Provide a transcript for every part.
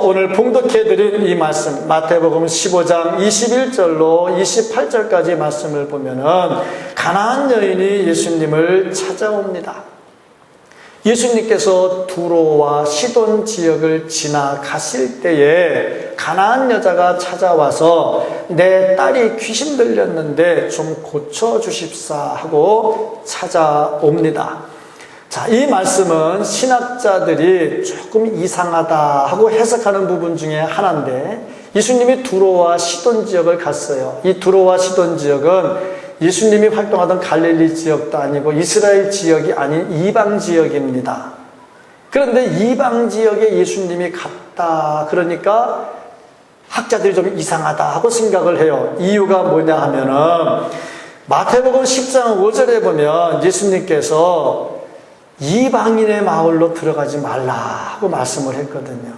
오늘 봉독해드린 이 말씀, 마태복음 15장 21절로 28절까지 말씀을 보면은 가나안 여인이 예수님을 찾아옵니다. 예수님께서 두로와 시돈 지역을 지나가실 때에 가나안 여자가 찾아와서 내 딸이 귀신 들렸는데 좀 고쳐주십사 하고 찾아옵니다. 자, 이 말씀은 신학자들이 조금 이상하다 하고 해석하는 부분 중에 하나인데, 예수님이 두로와 시돈 지역을 갔어요. 이 두로와 시돈 지역은 예수님이 활동하던 갈릴리 지역도 아니고 이스라엘 지역이 아닌 이방 지역입니다. 그런데 이방 지역에 예수님이 갔다 그러니까 학자들이 좀 이상하다 하고 생각을 해요. 이유가 뭐냐 하면은 마태복음 10장 5절에 보면 예수님께서 이방인의 마을로 들어가지 말라 하고 말씀을 했거든요.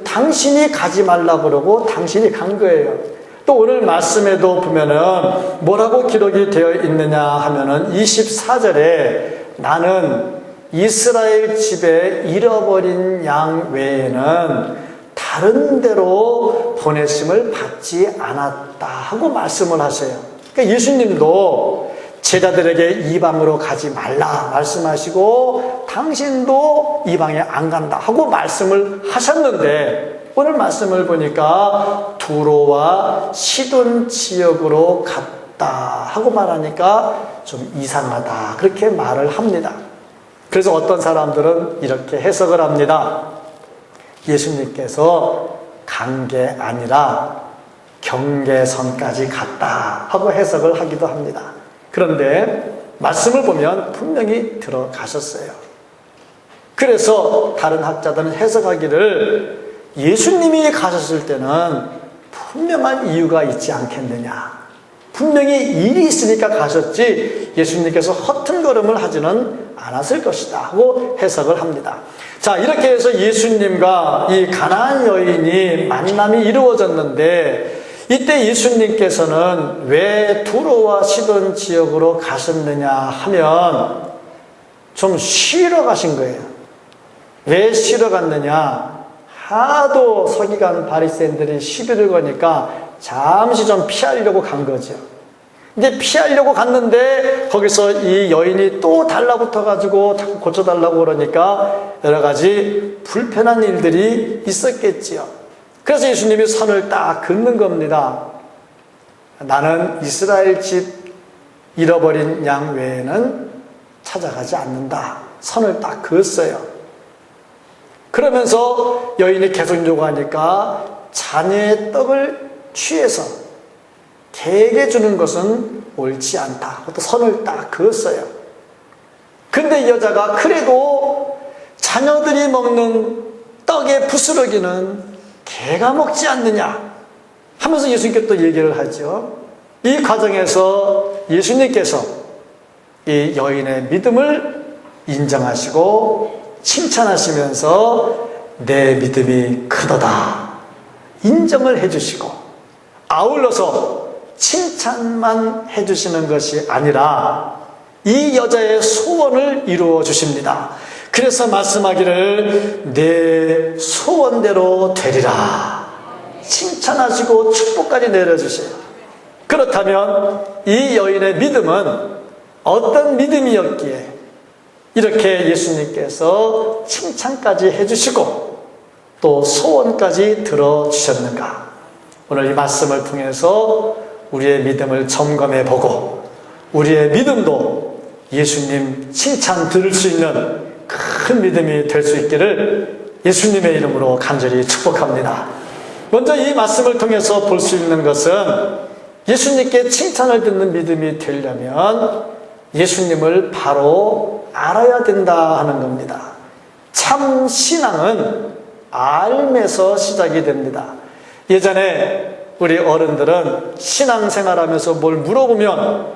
당신이 가지 말라 그러고 당신이 간 거예요. 또 오늘 말씀에도 보면은 뭐라고 기록이 되어 있느냐 하면은 24절에 나는 이스라엘 집에 잃어버린 양 외에는 다른 데로 보내심을 받지 않았다 하고 말씀을 하세요. 그러니까 예수님도 제자들에게 이방으로 가지 말라 말씀하시고 당신도 이방에 안 간다 하고 말씀을 하셨는데, 오늘 말씀을 보니까 두로와 시돈 지역으로 갔다 하고 말하니까 좀 이상하다 그렇게 말을 합니다. 그래서 어떤 사람들은 이렇게 해석을 합니다. 예수님께서 간 게 아니라 경계선까지 갔다 하고 해석을 하기도 합니다. 그런데 말씀을 보면 분명히 들어가셨어요. 그래서 다른 학자들은 해석하기를 예수님이 가셨을 때는 분명한 이유가 있지 않겠느냐, 분명히 일이 있으니까 가셨지 예수님께서 허튼 걸음을 하지는 않았을 것이다 하고 해석을 합니다. 자, 이렇게 해서 예수님과 이 가나안 여인이 만남이 이루어졌는데, 이때 예수님께서는 왜 두로와 시돈 지역으로 가셨느냐 하면 좀 쉬러 가신 거예요. 왜 쉬러 갔느냐, 하도 서기관 바리새인들이 시비를 거니까 잠시 좀 피하려고 간 거죠. 근데 피하려고 갔는데 거기서 이 여인이 또 달라붙어 가지고 자꾸 고쳐달라고 그러니까 여러 가지 불편한 일들이 있었겠지요. 그래서 예수님이 선을 딱 긋는 겁니다. 나는 이스라엘 집 잃어버린 양 외에는 찾아가지 않는다. 선을 딱 그었어요. 그러면서 여인이 계속 요구하니까 자녀의 떡을 취해서 개에게 주는 것은 옳지 않다. 그것도 선을 딱 그었어요. 근데 이 여자가 그래도 자녀들이 먹는 떡의 부스러기는 개가 먹지 않느냐 하면서 예수님께 또 얘기를 하죠. 이 과정에서 예수님께서 이 여인의 믿음을 인정하시고 칭찬하시면서 내 믿음이 크도다 인정을 해주시고, 아울러서 칭찬만 해주시는 것이 아니라 이 여자의 소원을 이루어 주십니다. 그래서 말씀하기를 내 소원대로 되리라 칭찬하시고 축복까지 내려주세요. 그렇다면 이 여인의 믿음은 어떤 믿음이었기에 이렇게 예수님께서 칭찬까지 해주시고 또 소원까지 들어주셨는가? 오늘 이 말씀을 통해서 우리의 믿음을 점검해보고 우리의 믿음도 예수님 칭찬 들을 수 있는 큰 믿음이 될 수 있기를 예수님의 이름으로 간절히 축복합니다. 먼저 이 말씀을 통해서 볼 수 있는 것은 예수님께 칭찬을 듣는 믿음이 되려면 예수님을 바로 알아야 된다 하는 겁니다. 참 신앙은 알면서 시작이 됩니다. 예전에 우리 어른들은 신앙생활하면서 뭘 물어보면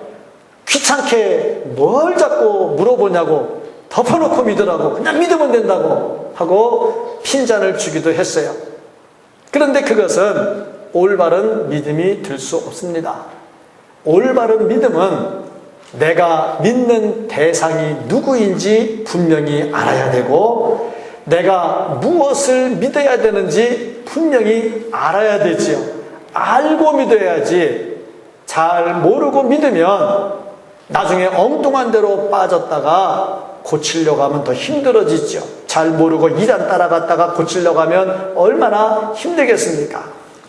귀찮게 뭘 자꾸 물어보냐고 덮어놓고 믿으라고, 그냥 믿으면 된다고 하고 핀잔을 주기도 했어요. 그런데 그것은 올바른 믿음이 될 수 없습니다. 올바른 믿음은 내가 믿는 대상이 누구인지 분명히 알아야 되고, 내가 무엇을 믿어야 되는지 분명히 알아야 되지요. 알고 믿어야지. 잘 모르고 믿으면 나중에 엉뚱한 데로 빠졌다가 고치려고 하면 더 힘들어지죠. 잘 모르고 이단 따라갔다가 고치려고 하면 얼마나 힘들겠습니까?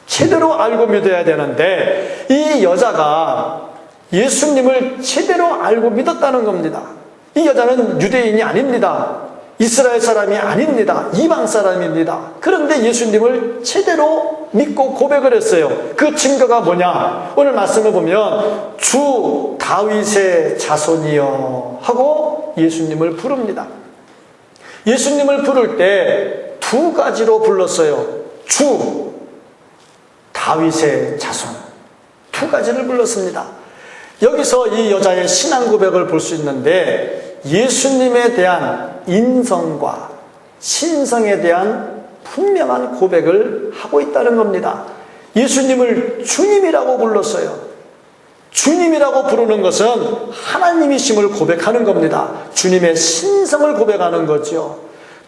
제대로 알고 믿어야 되는데 이 여자가 예수님을 제대로 알고 믿었다는 겁니다. 이 여자는 유대인이 아닙니다. 이스라엘 사람이 아닙니다. 이방 사람입니다. 그런데 예수님을 제대로 믿고 고백을 했어요. 그 증거가 뭐냐? 오늘 말씀을 보면 주 다윗의 자손이여 하고 예수님을 부릅니다. 예수님을 부를 때 두 가지로 불렀어요. 주 다윗의 자손, 두 가지를 불렀습니다. 여기서 이 여자의 신앙 고백을 볼 수 있는데 예수님에 대한 인성과 신성에 대한 분명한 고백을 하고 있다는 겁니다. 예수님을 주님이라고 불렀어요. 주님이라고 부르는 것은 하나님이심을 고백하는 겁니다. 주님의 신성을 고백하는 거죠.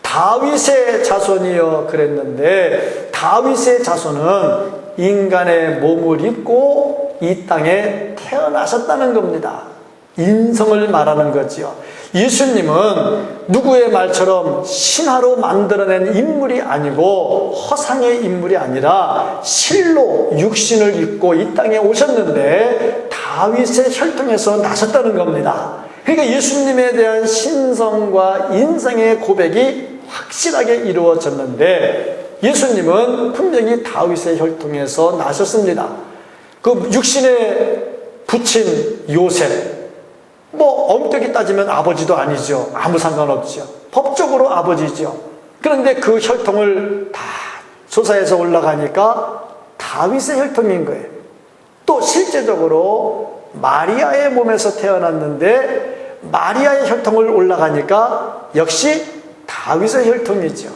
다윗의 자손이여 그랬는데 다윗의 자손은 인간의 몸을 입고 이 땅에 태어나셨다는 겁니다. 인성을 말하는 거지요. 예수님은 누구의 말처럼 신화로 만들어낸 인물이 아니고 허상의 인물이 아니라 실로 육신을 입고 이 땅에 오셨는데 다윗의 혈통에서 나셨다는 겁니다. 그러니까 예수님에 대한 신성과 인성의 고백이 확실하게 이루어졌는데 예수님은 분명히 다윗의 혈통에서 나셨습니다. 그 육신에 붙인 요셉, 엄격히 따지면 아버지도 아니죠. 아무 상관없죠. 법적으로 아버지죠. 그런데 그 혈통을 다 조사해서 올라가니까 다윗의 혈통인 거예요. 또 실제적으로 마리아의 몸에서 태어났는데 마리아의 혈통을 올라가니까 역시 다윗의 혈통이죠.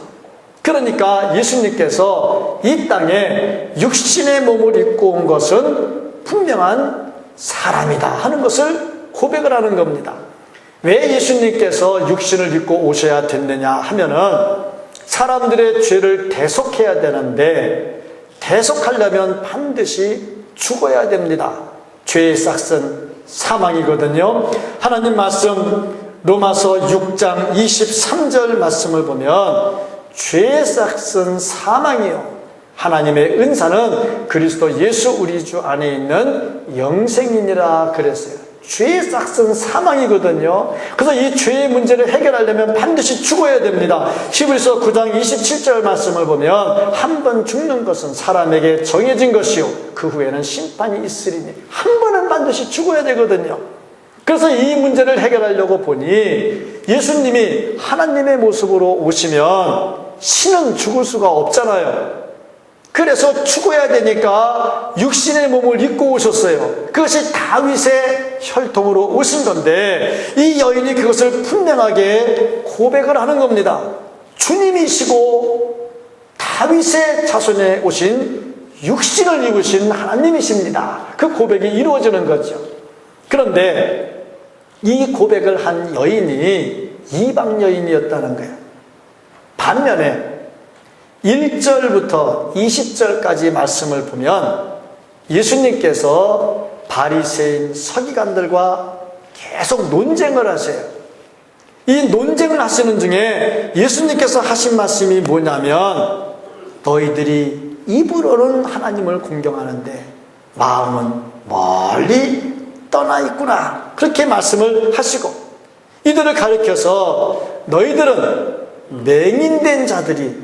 그러니까 예수님께서 이 땅에 육신의 몸을 입고 온 것은 분명한 사람이다 하는 것을 고백을 하는 겁니다. 왜 예수님께서 육신을 입고 오셔야 됐느냐 하면은 사람들의 죄를 대속해야 되는데 대속하려면 반드시 죽어야 됩니다. 죄의 싹은 사망이거든요. 하나님 말씀 로마서 6장 23절 말씀을 보면 죄의 싹은 사망이요 하나님의 은사는 그리스도 예수 우리 주 안에 있는 영생이니라 그랬어요. 죄의 싹은 사망이거든요. 그래서 이 죄의 문제를 해결하려면 반드시 죽어야 됩니다. 히브리서 9장 27절 말씀을 보면 한 번 죽는 것은 사람에게 정해진 것이요 그 후에는 심판이 있으리니 한 번은 반드시 죽어야 되거든요. 그래서 이 문제를 해결하려고 보니 예수님이 하나님의 모습으로 오시면 신은 죽을 수가 없잖아요. 그래서 죽어야 되니까 육신의 몸을 입고 오셨어요. 그것이 다윗의 혈통으로 오신 건데 이 여인이 그것을 분명하게 고백을 하는 겁니다. 주님이시고 다윗의 자손에 오신 육신을 입으신 하나님이십니다. 그 고백이 이루어지는 거죠. 그런데 이 고백을 한 여인이 이방 여인이었다는 거예요. 반면에 1절부터 20절까지 말씀을 보면 예수님께서 바리새인 서기관들과 계속 논쟁을 하세요. 이 논쟁을 하시는 중에 예수님께서 하신 말씀이 뭐냐면 너희들이 입으로는 하나님을 공경하는데 마음은 멀리 떠나 있구나 그렇게 말씀을 하시고 이들을 가리켜서 너희들은 맹인된 자들이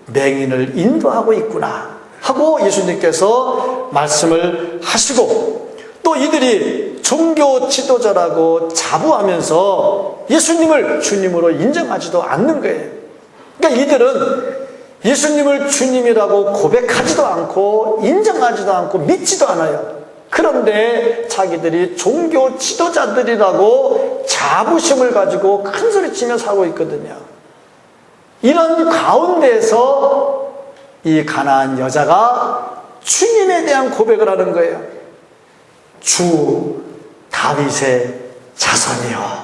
맹인을 인도하고 있구나 하고 예수님께서 말씀을 하시고 또 이들이 종교 지도자라고 자부하면서 예수님을 주님으로 인정하지도 않는 거예요. 그러니까 이들은 예수님을 주님이라고 고백하지도 않고 인정하지도 않고 믿지도 않아요. 그런데 자기들이 종교 지도자들이라고 자부심을 가지고 큰 소리치며 살고 있거든요. 이런 가운데서 이 가나안 여자가 주님에 대한 고백을 하는 거예요. 주 다윗의 자손이요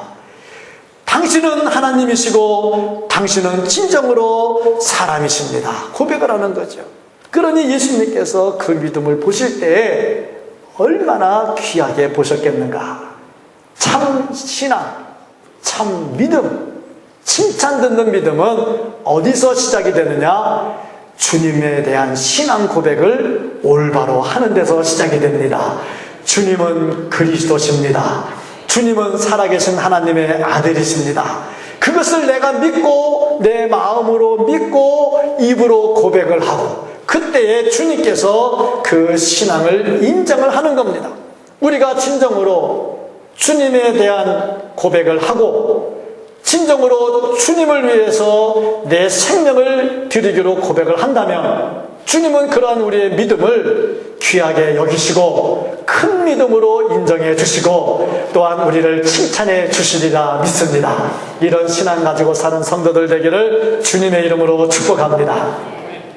당신은 하나님이시고 당신은 진정으로 사람이십니다. 고백을 하는 거죠. 그러니 예수님께서 그 믿음을 보실 때 얼마나 귀하게 보셨겠는가. 참 신앙, 참 믿음, 칭찬 듣는 믿음은 어디서 시작이 되느냐? 주님에 대한 신앙 고백을 올바로 하는 데서 시작이 됩니다. 주님은 그리스도십니다. 주님은 살아계신 하나님의 아들이십니다. 그것을 내가 믿고 내 마음으로 믿고 입으로 고백을 하고 그때에 주님께서 그 신앙을 인정을 하는 겁니다. 우리가 진정으로 주님에 대한 고백을 하고 진정으로 주님을 위해서 내 생명을 드리기로 고백을 한다면 주님은 그러한 우리의 믿음을 귀하게 여기시고 큰 믿음으로 인정해 주시고 또한 우리를 칭찬해 주시리라 믿습니다. 이런 신앙 가지고 사는 성도들 되기를 주님의 이름으로 축복합니다.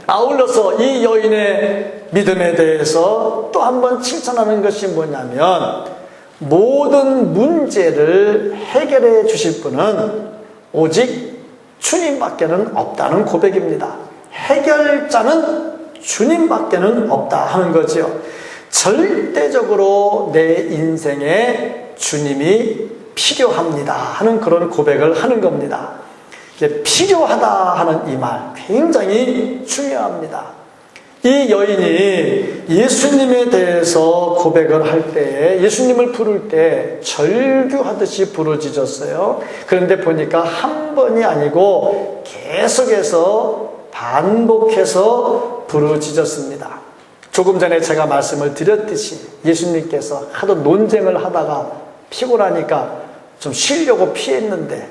아울러서 이 여인의 믿음에 대해서 또 한 번 칭찬하는 것이 뭐냐면 모든 문제를 해결해 주실 분은 오직 주님밖에는 없다는 고백입니다. 해결자는 주님밖에는 없다 하는 거죠. 절대적으로 내 인생에 주님이 필요합니다 하는 그런 고백을 하는 겁니다. 필요하다 하는 이 말 굉장히 중요합니다. 이 여인이 예수님에 대해서 고백을 할 때, 예수님을 부를 때 절규하듯이 부르짖었어요. 그런데 보니까 한 번이 아니고 계속해서 반복해서 부르짖었습니다. 조금 전에 제가 말씀을 드렸듯이 예수님께서 하도 논쟁을 하다가 피곤하니까 좀 쉬려고 피했는데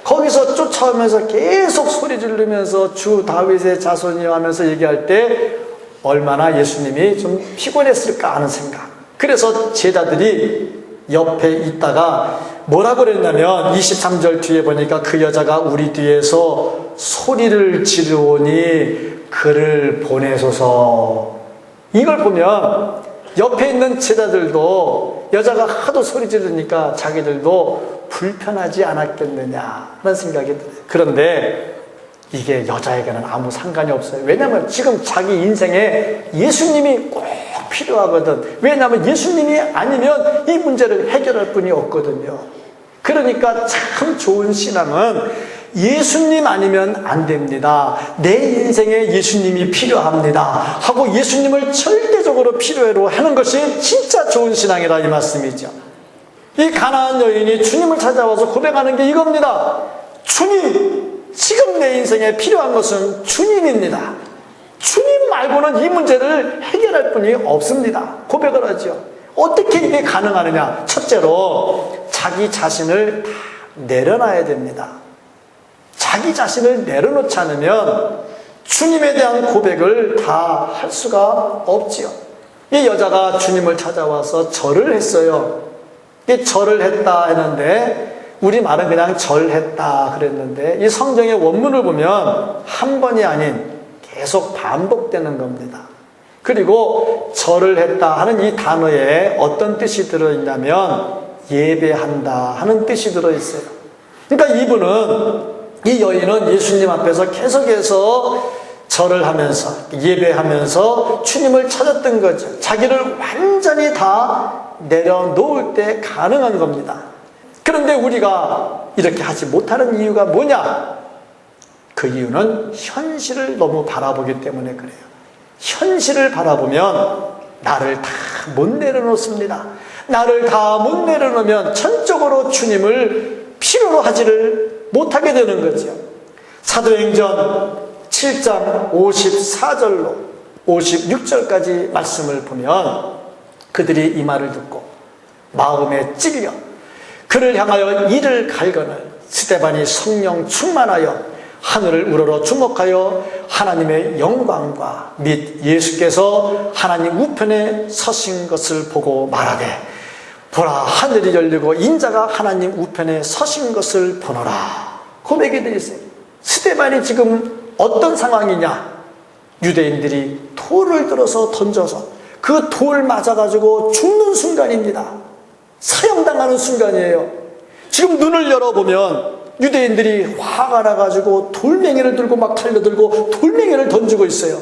거기서 쫓아오면서 계속 소리 지르면서 주 다윗의 자손이여 하면서 얘기할 때 얼마나 예수님이 좀 피곤했을까 하는 생각. 그래서 제자들이 옆에 있다가 뭐라고 그랬냐면 23절 뒤에 보니까 그 여자가 우리 뒤에서 소리를 지르오니 그를 보내소서. 이걸 보면 옆에 있는 제자들도 여자가 하도 소리 지르니까 자기들도 불편하지 않았겠느냐 하는 생각이 들어요. 그런데 이게 여자에게는 아무 상관이 없어요. 왜냐하면 지금 자기 인생에 예수님이 꼭 필요하거든. 왜냐하면 예수님이 아니면 이 문제를 해결할 분이 없거든요. 그러니까 참 좋은 신앙은 예수님 아니면 안 됩니다. 내 인생에 예수님이 필요합니다 하고 예수님을 절대적으로 필요로 하는 것이 진짜 좋은 신앙이라 이 말씀이죠. 이 가나안 여인이 주님을 찾아와서 고백하는 게 이겁니다. 주님, 지금 내 인생에 필요한 것은 주님입니다. 주님 말고는 이 문제를 해결할 분이 없습니다. 고백을 하죠. 어떻게 이게 가능하느냐? 첫째로 자기 자신을 다 내려놔야 됩니다. 자기 자신을 내려놓지 않으면 주님에 대한 고백을 다 할 수가 없지요. 이 여자가 주님을 찾아와서 절을 했어요. 이 절을 했다 했는데 우리말은 그냥 절했다 그랬는데 이 성경의 원문을 보면 한 번이 아닌 계속 반복되는 겁니다. 그리고 절을 했다 하는 이 단어에 어떤 뜻이 들어있냐면 예배한다 하는 뜻이 들어있어요. 그러니까 이 여인은 예수님 앞에서 계속해서 절을 하면서 예배하면서 주님을 찾았던 거죠. 자기를 완전히 다 내려놓을 때 가능한 겁니다. 그런데 우리가 이렇게 하지 못하는 이유가 뭐냐? 그 이유는 현실을 너무 바라보기 때문에 그래요. 현실을 바라보면 나를 다 못 내려놓습니다. 나를 다 못 내려놓으면 전적으로 주님을 필요로 하지를 못하게 되는 거죠. 사도행전 7장 54절로 56절까지 말씀을 보면 그들이 이 말을 듣고 마음에 찔려 그를 향하여 이를 갈거늘 스데반이 성령 충만하여 하늘을 우러러 주목하여 하나님의 영광과 및 예수께서 하나님 우편에 서신 것을 보고 말하되 보라 하늘이 열리고 인자가 하나님 우편에 서신 것을 보노라. 고백이 되어 있어요. 스데반이 지금 어떤 상황이냐? 유대인들이 돌을 들어서 던져서 그 돌 맞아가지고 죽는 순간입니다. 사형당하는 순간이에요. 지금 눈을 열어보면 유대인들이 화가 나가지고 돌멩이를 들고 막 달려들고 돌멩이를 던지고 있어요.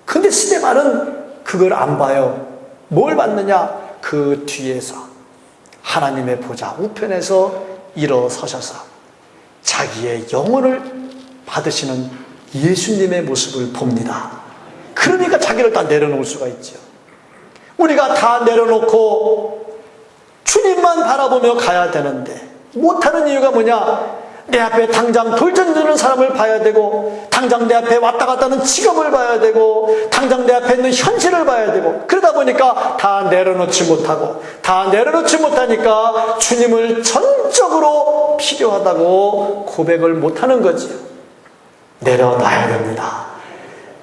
근데 스데반은 그걸 안 봐요. 뭘 봤느냐? 그 뒤에서 하나님의 보좌 우편에서 일어서셔서 자기의 영혼을 받으시는 예수님의 모습을 봅니다. 그러니까 자기를 다 내려놓을 수가 있죠. 우리가 다 내려놓고 주님만 바라보며 가야 되는데 못하는 이유가 뭐냐? 내 앞에 당장 돌 던지는 사람을 봐야 되고, 당장 내 앞에 왔다 갔다 하는 직업을 봐야 되고, 당장 내 앞에 있는 현실을 봐야 되고, 그러다 보니까 다 내려놓지 못하고, 다 내려놓지 못하니까 주님을 전적으로 필요하다고 고백을 못하는 거지요. 내려놔야 됩니다.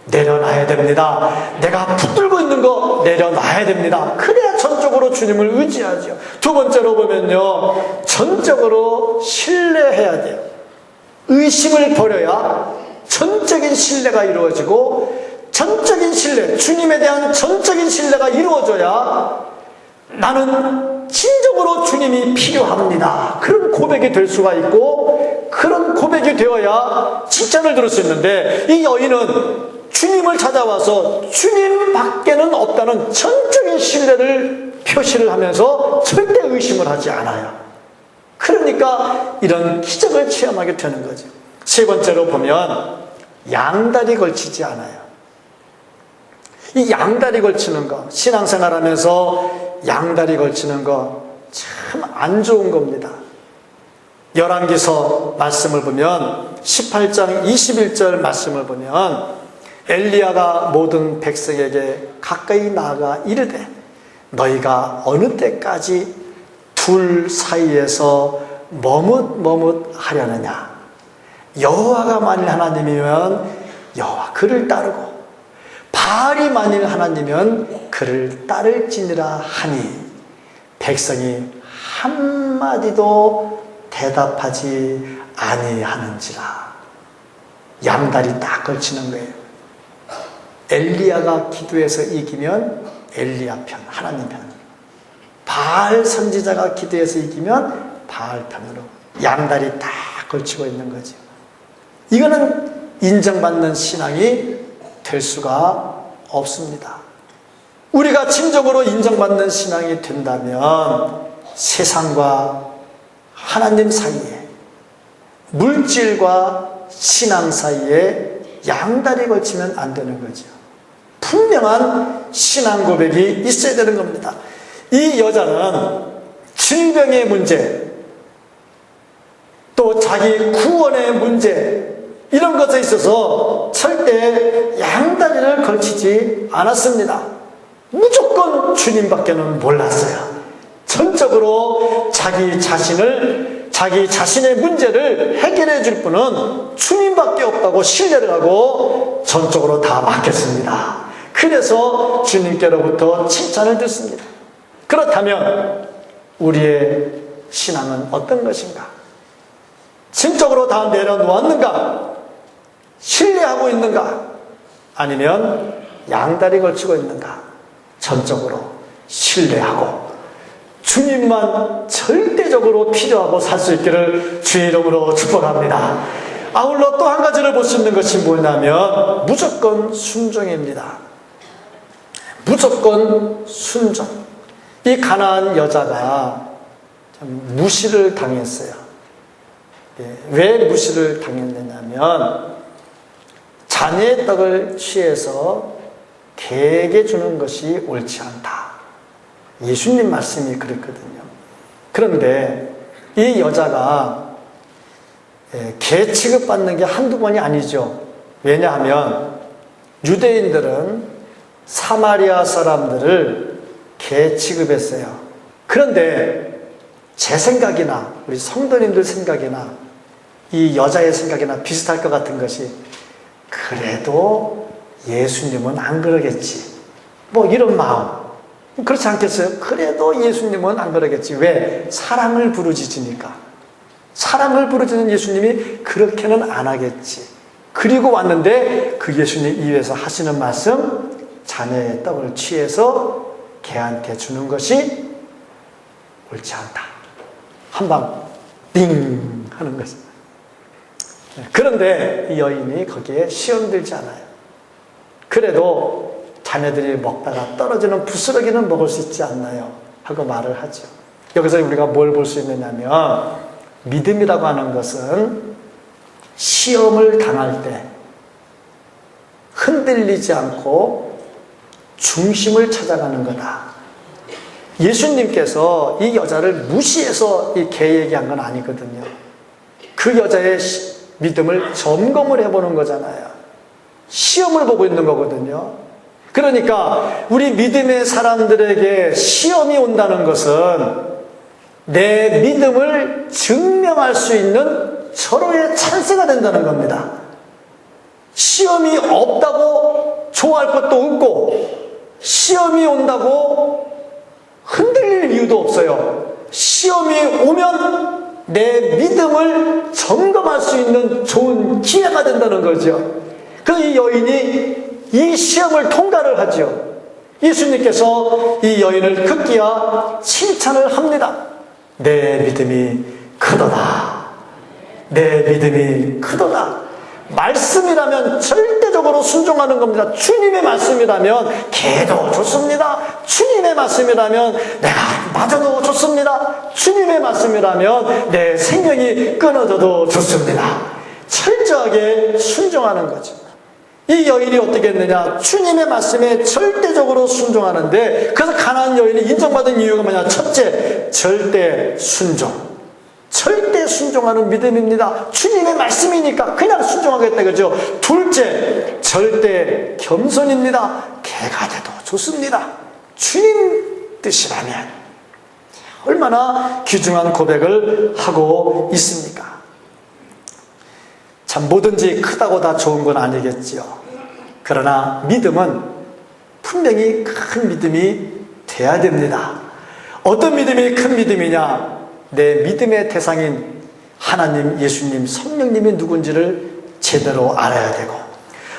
내려놔야 됩니다. 내가 붙들고 있는 거 내려놔야 됩니다. 그래야 전적으로 주님을 의지하죠. 두 번째로 보면요, 전적으로 신뢰해야 돼요. 의심을 버려야 전적인 신뢰가 이루어지고, 전적인 신뢰, 주님에 대한 전적인 신뢰가 이루어져야 나는 진정으로 주님이 필요합니다, 그런 고백이 될 수가 있고, 그런 고백이 되어야 칭찬을 들을 수 있는데, 이 여인은 주님을 찾아와서 주님 밖에는 없다는 전적인 신뢰를 표시를 하면서 절대 의심을 하지 않아요. 그러니까 이런 기적을 체험하게 되는 거죠. 세 번째로 보면 양다리 걸치지 않아요. 이 양다리 걸치는 거, 신앙생활 하면서 양다리 걸치는 거 참 안 좋은 겁니다. 열왕기서 말씀을 보면 18장 21절 말씀을 보면 엘리야가 모든 백성에게 가까이 나아가 이르되 너희가 어느 때까지 둘 사이에서 머뭇머뭇하려느냐? 여호와가 만일 하나님이면 여호와 그를 따르고 바알이 만일 하나님이면 그를 따를지니라 하니 백성이 한마디도 대답하지 아니하는지라. 양다리 딱 걸치는 거예요. 엘리야가 기도해서 이기면 엘리야 편, 하나님 편. 바알 선지자가 기도해서 이기면 바알 편으로 양다리 딱 걸치고 있는 거죠. 이거는 인정받는 신앙이 될 수가 없습니다. 우리가 진정으로 인정받는 신앙이 된다면 세상과 하나님 사이에, 물질과 신앙 사이에 양다리 걸치면 안 되는 거죠. 분명한 신앙 고백이 있어야 되는 겁니다. 이 여자는 질병의 문제, 또 자기 구원의 문제, 이런 것에 있어서 절대 양다리를 걸치지 않았습니다. 무조건 주님밖에는 몰랐어요. 전적으로 자기 자신의 문제를 해결해 줄 분은 주님밖에 없다고 신뢰를 하고 전적으로 다 맡겼습니다. 그래서 주님께로부터 칭찬을 듣습니다. 그렇다면 우리의 신앙은 어떤 것인가? 진적으로 다 내려놓았는가? 신뢰하고 있는가? 아니면 양다리 걸치고 있는가? 전적으로 신뢰하고 주님만 절대적으로 필요하고 살 수 있기를 주의 이름으로 축복합니다. 아울러 또 한 가지를 볼 수 있는 것이 뭐냐면 무조건 순종입니다. 무조건 순종. 이 가나안 여자가 참 무시를 당했어요. 왜 무시를 당했느냐면 자녀의 떡을 취해서 개에게 주는 것이 옳지 않다. 예수님 말씀이 그랬거든요. 그런데 이 여자가 개 취급받는 게 한두 번이 아니죠. 왜냐하면 유대인들은 사마리아 사람들을 개 취급했어요. 그런데 제 생각이나 우리 성도님들 생각이나 이 여자의 생각이나 비슷할 것 같은 것이, 그래도 예수님은 안 그러겠지, 뭐 이런 마음. 그렇지 않겠어요? 그래도 예수님은 안 그러겠지. 왜? 사랑을 부르짖으니까. 사랑을 부르짖는 예수님이 그렇게는 안 하겠지. 그리고 왔는데 그 예수님 이후에서 하시는 말씀, 자녀의 떡을 취해서 개한테 주는 것이 옳지 않다. 한방 띵 하는 거죠. 그런데 이 여인이 거기에 시험 들지 않아요. 그래도 자녀들이 먹다가 떨어지는 부스러기는 먹을 수 있지 않나요? 하고 말을 하죠. 여기서 우리가 뭘 볼 수 있느냐면, 믿음이라고 하는 것은 시험을 당할 때 흔들리지 않고 중심을 찾아가는 거다. 예수님께서 이 여자를 무시해서 이 개 얘기한 건 아니거든요. 그 여자의 믿음을 점검을 해보는 거잖아요. 시험을 보고 있는 거거든요. 그러니까 우리 믿음의 사람들에게 시험이 온다는 것은 내 믿음을 증명할 수 있는 절호의 찬스가 된다는 겁니다. 시험이 없다고 좋아할 것도 없고, 시험이 온다고 흔들릴 이유도 없어요. 시험이 오면 내 믿음을 점검할 수 있는 좋은 기회가 된다는 거죠. 그래서 이 여인이 이 시험을 통과를 하죠. 예수님께서 이 여인을 급기야 칭찬을 합니다. 내 믿음이 크도다. 내 믿음이 크도다. 말씀이라면 절대적으로 순종하는 겁니다. 주님의 말씀이라면 개도 좋습니다. 주님의 말씀이라면 내가 맞아도 좋습니다. 주님의 말씀이라면 내 생명이 끊어져도 좋습니다. 철저하게 순종하는 거죠. 이 여인이 어떻게 했느냐? 주님의 말씀에 절대적으로 순종하는데, 그래서 가나안 여인이 인정받은 이유가 뭐냐? 첫째, 절대 순종. 절대 순종하는 믿음입니다. 주님의 말씀이니까 그냥 순종하겠다, 그죠? 둘째, 절대 겸손입니다. 개가 돼도 좋습니다. 주님 뜻이라면. 얼마나 귀중한 고백을 하고 있습니까? 참 뭐든지 크다고 다 좋은 건 아니겠지요. 그러나 믿음은 분명히 큰 믿음이 돼야 됩니다. 어떤 믿음이 큰 믿음이냐? 내 믿음의 대상인 하나님, 예수님, 성령님이 누군지를 제대로 알아야 되고,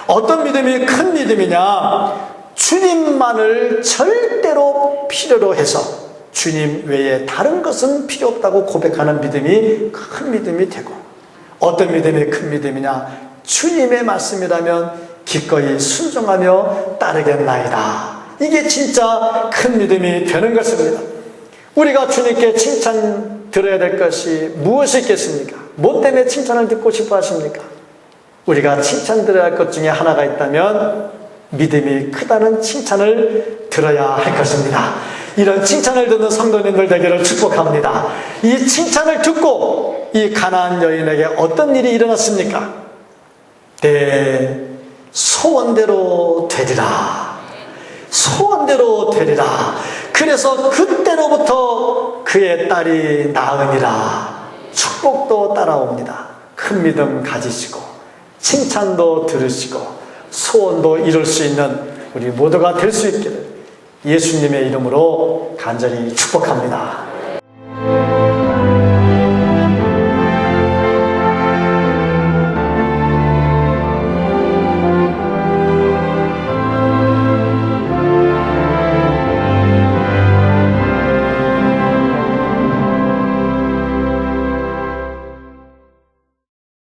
어떤 믿음이 큰 믿음이냐? 주님만을 절대로 필요로 해서 주님 외에 다른 것은 필요 없다고 고백하는 믿음이 큰 믿음이 되고, 어떤 믿음이 큰 믿음이냐? 주님의 말씀이라면 기꺼이 순종하며 따르겠나이다. 이게 진짜 큰 믿음이 되는 것입니다. 우리가 주님께 칭찬 들어야 될 것이 무엇이 있겠습니까? 뭐 때문에 칭찬을 듣고 싶어 하십니까? 우리가 칭찬 들어야 할 것 중에 하나가 있다면 믿음이 크다는 칭찬을 들어야 할 것입니다. 이런 칭찬을 듣는 성도님들 되기를 축복합니다. 이 칭찬을 듣고 이 가나안 여인에게 어떤 일이 일어났습니까? 내 소원대로 되리라. 소원대로 되리라. 그래서 그때로부터 그의 딸이 나으니라. 축복도 따라옵니다. 큰 믿음 가지시고 칭찬도 들으시고 소원도 이룰 수 있는 우리 모두가 될 수 있기를 예수님의 이름으로 간절히 축복합니다.